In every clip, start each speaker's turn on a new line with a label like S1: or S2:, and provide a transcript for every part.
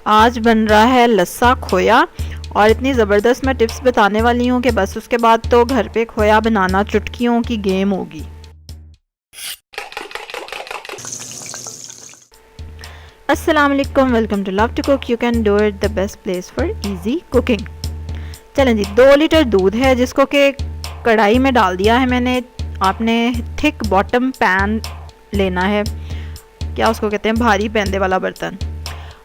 S1: आज बन रहा है लस्सा खोया और इतनी ज़बरदस्त मैं टिप्स बताने वाली हूँ कि बस उसके बाद तो घर पे खोया बनाना चुटकियों की गेम होगी। अस्सलाम वालेकुम, welcome to love to cook. You can do it, the best place for easy cooking. चलें जी, 2 लीटर दूध है जिसको कि कढ़ाई में डाल दिया है मैंने। आपने थिक बॉटम पैन लेना है, क्या उसको कहते हैं, भारी पैंदे वाला बर्तन,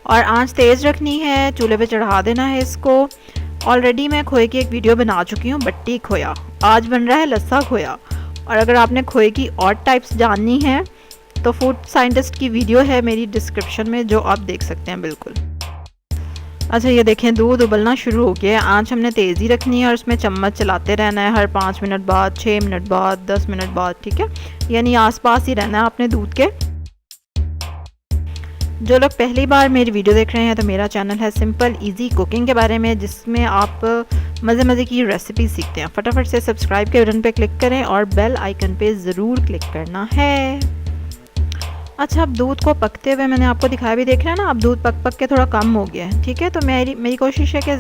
S1: और आंच तेज़ रखनी है। चूल्हे पे चढ़ा देना है इसको। ऑलरेडी मैं खोए की एक वीडियो बना चुकी हूँ, बट्टी खोया। आज बन रहा है लस्सा खोया। और अगर आपने खोए की और टाइप्स जाननी है तो फूड साइंटिस्ट की वीडियो है मेरी डिस्क्रिप्शन में, जो आप देख सकते हैं बिल्कुल। अच्छा, ये देखें दूध उबलना शुरू हो गया है। आंच हमने तेज़ ही रखनी है और उसमें चम्मच चलाते रहना है हर 5 मिनट बाद, 6 मिनट बाद, 10 मिनट बाद, ठीक है। यानी आसपास ही रहना है आपने दूध के। जो लोग पहली बार मेरी वीडियो देख रहे हैं तो मेरा चैनल है सिंपल इजी कुकिंग के बारे में, जिसमें आप मज़े मज़े की रेसिपी सीखते हैं। फटाफट से सब्सक्राइब के बटन पे क्लिक करें और बेल आइकन पे ज़रूर क्लिक करना है। अच्छा, अब दूध को पकते हुए मैंने आपको दिखाया भी, देख रहे हैं ना, अब दूध पक पक के थोड़ा कम हो गया है, ठीक है। तो मेरी कोशिश है कि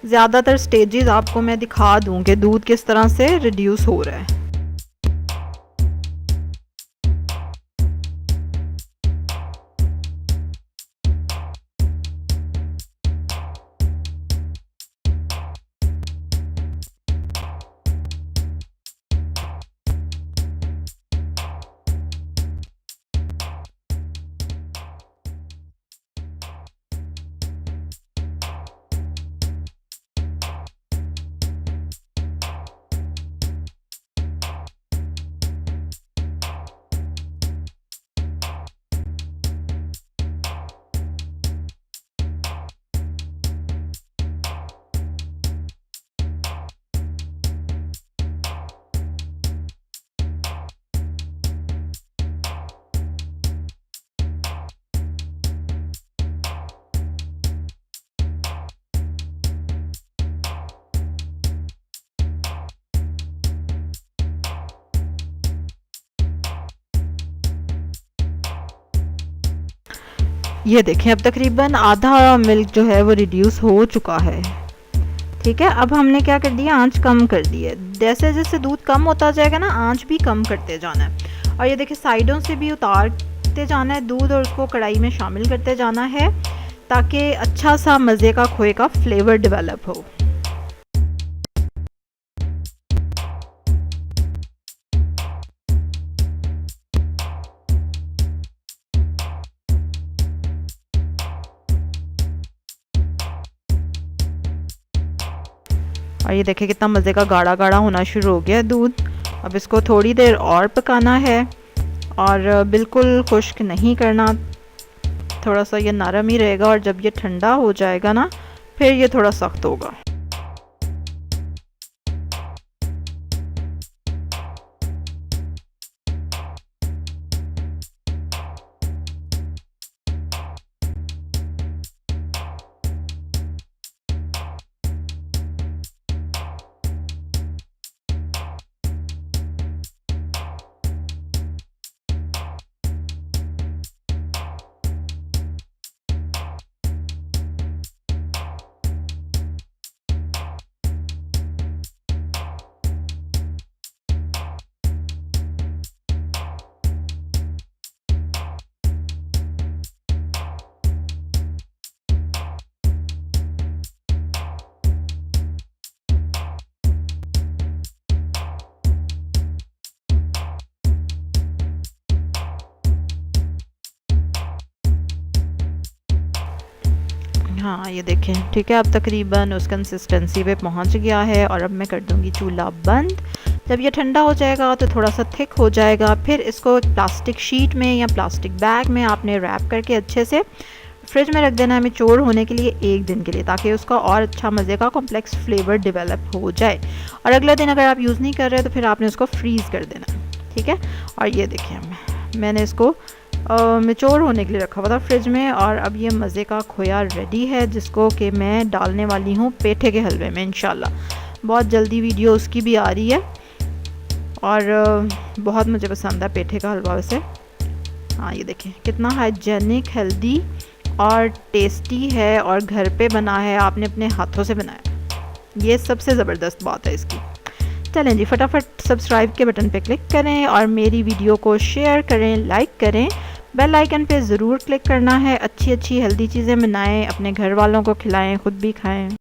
S1: ज़्यादातर स्टेजेस आपको मैं दिखा दूँ कि दूध किस तरह से रिड्यूस हो रहा है। ये देखें, अब तकरीबन आधा मिल्क जो है वो रिड्यूस हो चुका है, ठीक है। अब हमने क्या कर दिया, आंच कम कर दी है। जैसे जैसे दूध कम होता जाएगा ना, आंच भी कम करते जाना है। और ये देखिए, साइडों से भी उतारते जाना है दूध और उसको कढ़ाई में शामिल करते जाना है, ताकि अच्छा सा मज़े का खोए का फ्लेवर डेवलप हो। और ये देखिए कितना मज़े का गाढ़ा गाढ़ा होना शुरू हो गया दूध। अब इसको थोड़ी देर और पकाना है और बिल्कुल खुश्क नहीं करना, थोड़ा सा ये नरम ही रहेगा। और जब ये ठंडा हो जाएगा ना, फिर ये थोड़ा सख्त होगा। हाँ, ये देखें, ठीक है। अब तकरीबन उस कंसिस्टेंसी पे पहुंच गया है और अब मैं कर दूंगी चूल्हा बंद। जब ये ठंडा हो जाएगा तो थोड़ा सा थिक हो जाएगा, फिर इसको एक प्लास्टिक शीट में या प्लास्टिक बैग में आपने रैप करके अच्छे से फ्रिज में रख देना है मैच्योर होने के लिए 1 दिन के लिए, ताकि उसका और अच्छा मज़े का कॉम्प्लेक्स फ्लेवर डेवलप हो जाए। और अगले दिन अगर आप यूज़ नहीं कर रहे तो फिर आपने उसको फ्रीज़ कर देना, ठीक है। और ये देखें, मैंने इसको मैच्योर होने के लिए रखा हुआ था फ्रिज में। और अब ये मज़े का खोया रेडी है, जिसको कि मैं डालने वाली हूँ पेठे के हलवे में इंशाल्लाह। बहुत जल्दी वीडियो उसकी भी आ रही है और बहुत मुझे पसंद है पेठे का हलवा वैसे। हाँ, ये देखें कितना हाइजेनिक, हेल्दी और टेस्टी है और घर पे बना है, आपने अपने हाथों से बनाया। ये सबसे ज़बरदस्त बात है इसकी। चलें जी, फटाफट सब्सक्राइब के बटन पे क्लिक करें और मेरी वीडियो को शेयर करें, लाइक करें। बेल आइकन पे ज़रूर क्लिक करना है। अच्छी अच्छी हेल्दी चीज़ें बनाएं, अपने घर वालों को खिलाएं, ख़ुद भी खाएं।